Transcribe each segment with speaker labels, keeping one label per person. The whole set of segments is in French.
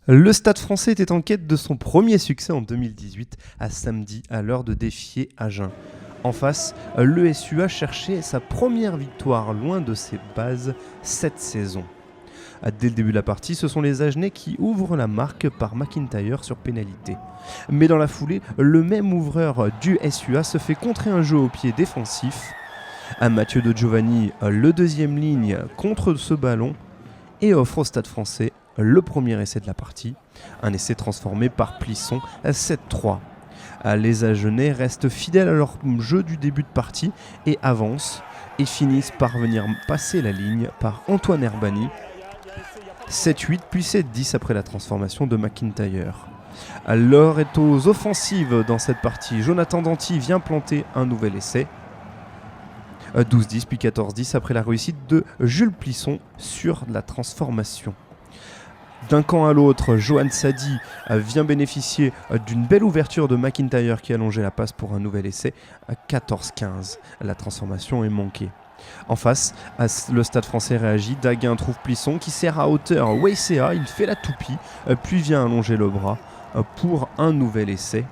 Speaker 1: Le Stade Français était en quête de son premier succès en 2018, à samedi, à l'heure de défier Agen. En face, le SUA cherchait sa première victoire loin de ses bases cette saison. Dès le début de la partie, ce sont les Agenais qui ouvrent la marque par McIntyre sur pénalité. Mais dans la foulée, le même ouvreur du SUA se fait contrer un jeu au pied défensif. Mathieu de Giovanni, le deuxième ligne, contre ce ballon et offre au Stade Français le premier essai de la partie, un essai transformé par Plisson 7-3. Les Agenais restent fidèles à leur jeu du début de partie et avancent et finissent par venir passer la ligne par Antoine Herbani. 7-8 puis 7-10 après la transformation de McIntyre. L'heure est aux offensives dans cette partie. Jonathan Danty vient planter un nouvel essai. 12-10 puis 14-10 après la réussite de Jules Plisson sur la transformation. D'un camp à l'autre, Johan Sadi vient bénéficier d'une belle ouverture de McIntyre qui allongeait la passe pour un nouvel essai. 14-15, la transformation est manquée. En face, le Stade Français réagit. Daguin trouve Plisson qui sert à hauteur Weissea, il fait la toupie, puis vient allonger le bras pour un nouvel essai.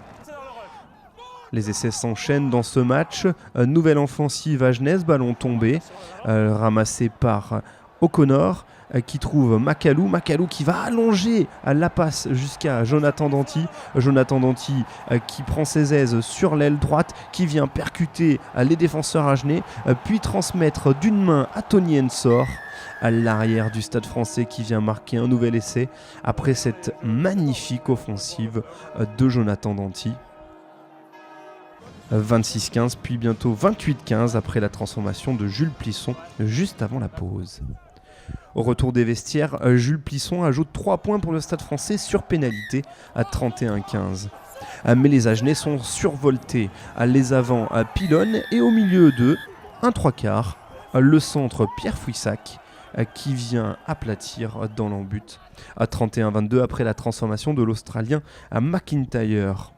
Speaker 1: Les essais s'enchaînent dans ce match. Nouvelle offensive agenaise, ballon tombé, ramassé par O'Connor qui trouve Macalou qui va allonger la passe jusqu'à Jonathan Danty. Jonathan Danty qui prend ses aises sur l'aile droite, qui vient percuter les défenseurs agenais, puis transmettre d'une main à Tony Ensor, à l'arrière du Stade Français qui vient marquer un nouvel essai après cette magnifique offensive de Jonathan Danty. 26-15 puis bientôt 28-15 après la transformation de Jules Plisson juste avant la pause. Au retour des vestiaires, Jules Plisson ajoute 3 points pour le Stade Français sur pénalité à 31-15. Mais les Agenais sont survoltés. Les avants pilonnent et au milieu d'eux, un 3/4, le centre Pierre Fouissac qui vient aplatir dans l'embut à 31-22 après la transformation de l'Australien à McIntyre.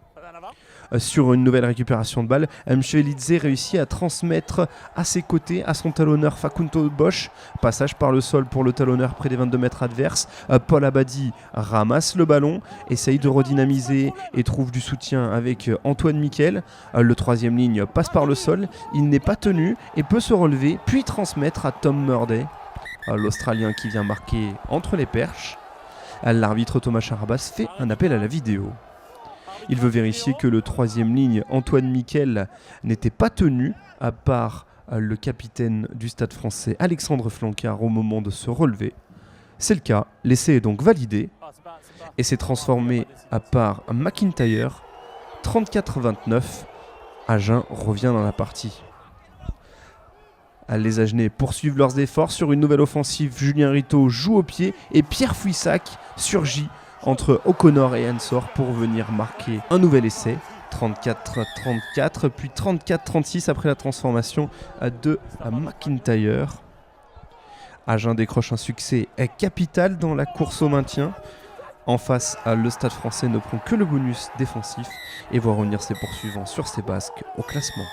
Speaker 1: Sur une nouvelle récupération de balle, Mchelidze réussit à transmettre à ses côtés à son talonneur Facundo Bosch. Passage par le sol pour le talonneur près des 22 mètres adverses. Paul Abadi ramasse le ballon, essaye de redynamiser et trouve du soutien avec Antoine Miquel. Le troisième ligne passe par le sol, il n'est pas tenu et peut se relever, puis transmettre à Tom Murday, l'Australien qui vient marquer entre les perches. L'arbitre Thomas Charabas fait un appel à la vidéo. Il veut vérifier que le troisième ligne, Antoine Miquel, n'était pas tenu, à part le capitaine du Stade Français, Alexandre Flancard, au moment de se relever. C'est le cas, l'essai est donc validé, et s'est transformé à part McIntyre, 34-29. Agen revient dans la partie. Les Agenais poursuivent leurs efforts sur une nouvelle offensive. Julien Rito joue au pied, et Pierre Fouissac surgit entre O'Connor et Ensor pour venir marquer un nouvel essai. 34-34 puis 34-36 après la transformation de McIntyre. Agen décroche un succès capital dans la course au maintien. En face, le Stade Français ne prend que le bonus défensif et voit revenir ses poursuivants sur ses basques au classement.